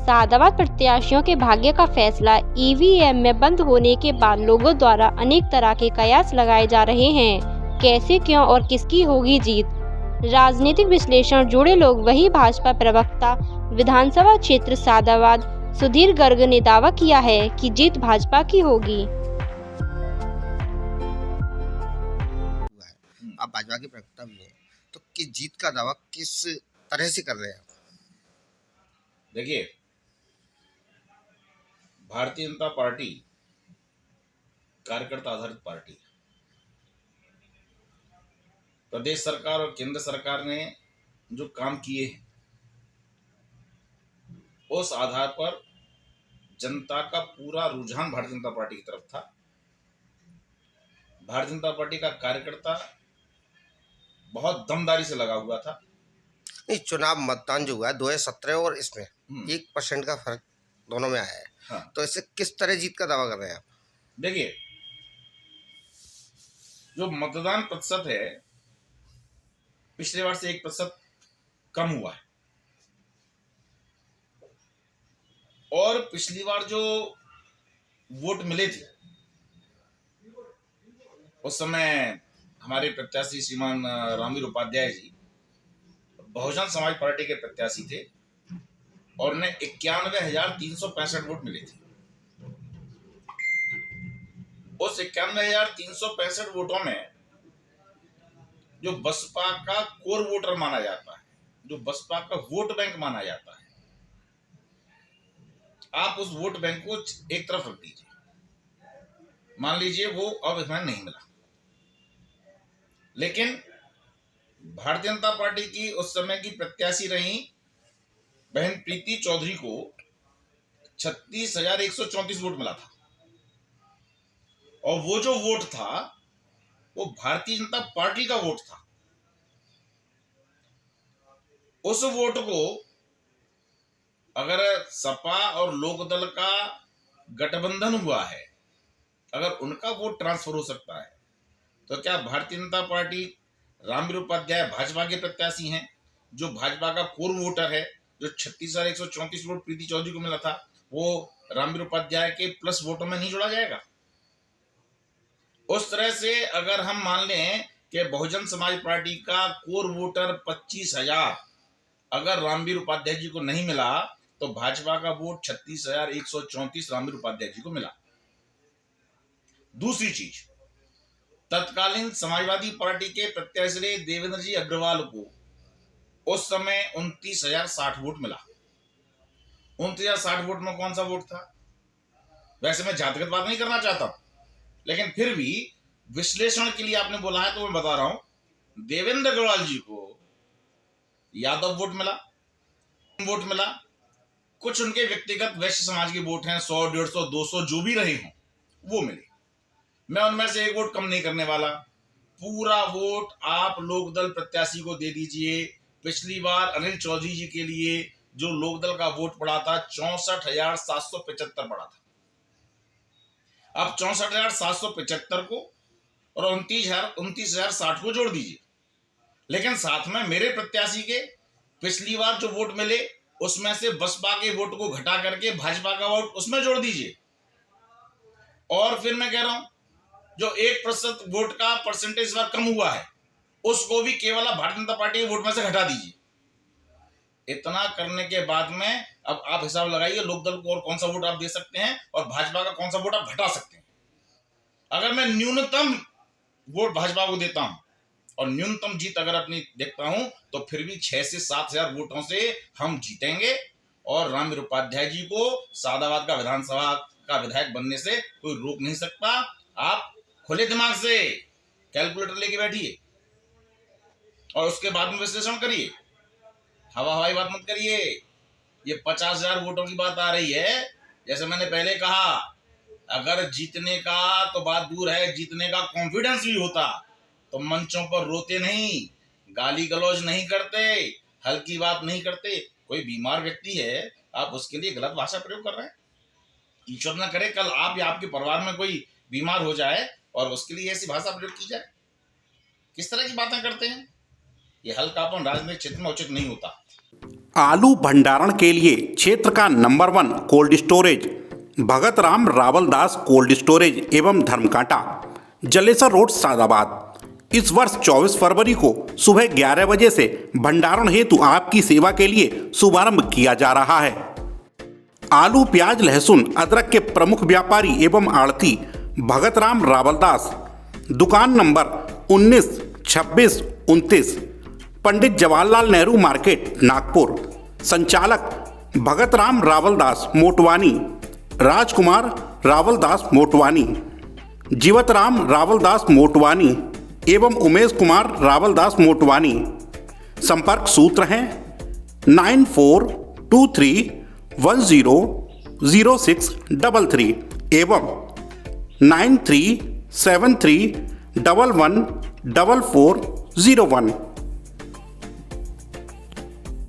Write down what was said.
सादाबाद प्रत्याशियों के भाग्य का फैसला ईवीएम में बंद होने के बाद लोगों द्वारा अनेक तरह के कयास लगाए जा रहे हैं। कैसे, क्यों और किसकी होगी जीत? राजनीतिक विश्लेषण जुड़े लोग वही भाजपा प्रवक्ता विधानसभा क्षेत्र सादाबाद सुधीर गर्ग ने दावा किया है कि जीत भाजपा की होगी। आप भाजपा के प्रवक्ता भी हैं, तो कि जीत का दावा किस तरह से कर रहे हैं आप? देखिए, भारतीय जनता पार्टी कार्यकर्ता आधारित पार्टी है। प्रदेश सरकार और केंद्र सरकार ने जो काम किए हैं उस आधार पर जनता का पूरा रुझान भारतीय जनता पार्टी की तरफ था। भारतीय जनता पार्टी का कार्यकर्ता बहुत दमदारी से लगा हुआ था। नहीं, चुनाव मतदान जो हुआ है 2017 और इसमें 1% का फर्क दोनों में आया है। हाँ। तो इससे किस तरह जीत का दावा कर रहे हैं आप? देखिए, जो मतदान प्रतिशत है पिछले बार से 1% कम हुआ है, और पिछली बार जो वोट मिले थे उस समय हमारे प्रत्याशी श्रीमान रामवीर उपाध्याय जी बहुजन समाज पार्टी के प्रत्याशी थे और उन्हें 91,365 वोट मिले थे। उस 91,365 वोटों में जो बसपा का कोर वोटर माना जाता है, जो बसपा का वोट बैंक माना जाता है, आप उस वोट बैंक को एक तरफ रख दीजिए। मान लीजिए वो अब हमें नहीं मिला, लेकिन भारतीय जनता पार्टी की उस समय की प्रत्याशी रही बहन प्रीति चौधरी को 36,134 वोट मिला था, और वो जो वोट था वो भारतीय जनता पार्टी का वोट था। उस वोट को अगर सपा और लोकदल का गठबंधन हुआ है, अगर उनका वोट ट्रांसफर हो सकता है, तो क्या भारतीय जनता पार्टी रामवीर उपाध्याय भाजपा के प्रत्याशी हैं, जो भाजपा का कोर वोटर है, जो 36,134 वोट प्रीति चौधरी को मिला था, वो रामवीर उपाध्याय के प्लस वोटों में नहीं जोड़ा जाएगा? उस तरह से अगर हम मान लें कि बहुजन समाज पार्टी का कोर वोटर 25,000 अगर रामवीर उपाध्याय जी को नहीं मिला, तो भाजपा का वोट 36,134 रामवीर उपाध्याय जी को मिला। दूसरी चीज, तत्कालीन समाजवादी पार्टी के प्रत्याशी देवेंद्र जी अग्रवाल को उस समय 29,060 वोट मिला। 29,060 वोट में कौन सा वोट था? वैसे मैं जातिगत बात नहीं करना चाहता, लेकिन फिर भी विश्लेषण के लिए आपने बोला है तो मैं बता रहा हूं। देवेंद्र अग्रवाल जी को यादव वोट मिला, कुछ उनके व्यक्तिगत वैश्य समाज के वोट हैं, 100, 150, 200 जो भी रहे हों, वो मिले। मैं उनमें से एक वोट कम नहीं करने वाला। पूरा वोट आप लोकदल प्रत्याशी को दे दीजिए। पिछली बार अनिल चौधरी जी के लिए जो लोकदल का वोट पड़ा था 64,775 पड़ा था। अब 64,775 को और 29,060 को जोड़ दीजिए, लेकिन साथ में मेरे प्रत्याशी के पिछली बार जो वोट मिले उसमें से बसपा के वोट को घटा करके भाजपा का वोट उसमें जोड़ दीजिए, और फिर मैं कह रहा हूं जो 1% वोट का परसेंटेज बार कम हुआ है उसको भी केवल भारतीय जनता पार्टी के वोट में से घटा दीजिए। इतना करने के बाद में अब आप हिसाब लगाइए लोकदल को और कौन सा वोट आप दे सकते हैं और भाजपा का कौन सा वोट आप घटा सकते हैं। अगर मैं न्यूनतम वोट भाजपा को देता हूं और न्यूनतम जीत अगर अपनी देखता हूं, तो फिर भी 6 से 7,000 वोटों से हम जीतेंगे, और रामवीर उपाध्याय जी को सादाबाद का विधानसभा का विधायक बनने से कोई रोक नहीं सकता। आप खुले दिमाग से कैलकुलेटर लेके बैठिए और उसके बाद में विश्लेषण करिए। हवाई बात मत करिए। ये 50,000 वोटों की बात आ रही है। जैसे मैंने पहले कहा, अगर जीतने का तो बात दूर है, जीतने का कॉन्फिडेंस भी होता तो मंचों पर रोते नहीं, गाली गलौज नहीं करते, हल्की बात नहीं करते। कोई बीमार व्यक्ति है, आप उसके लिए गलत भाषा प्रयोग कर रहे हैं। ईश्वर न करे कल आप या आपके परिवार में कोई बीमार हो जाए और उसके लिए ऐसी भाषा प्रयोग की जाए। किस तरह की बातें करते हैं? ये हल्कापन राजनीतिक क्षेत्र में उचित नहीं होता। आलू भंडारण के लिए क्षेत्र का number 1 cold storage Bhagat Ram रावलदास cold storage एवं धर्मकांटा, जलेसर रोड, सादाबाद। इस वर्ष 24 फरवरी को सुबह 11 बजे से भंडारण हेतु आपकी सेवा के लिए शुभारंभ किया जा रहा है। आलू, प्याज, लहसुन, अदरक के प्रमुख व्यापारी एवं आड़ती भगत राम रावलदास, दुकान नंबर 19, 26, 29, पंडित जवाहरलाल नेहरू मार्केट, नागपुर। संचालक भगत राम रावलदास मोटवानी, राजकुमार रावलदास मोटवानी, जीवतराम रावलदास मोटवानी एवं उमेश कुमार रावलदास मोटवानी। संपर्क सूत्र हैं 9423100633 एवं 9373114401।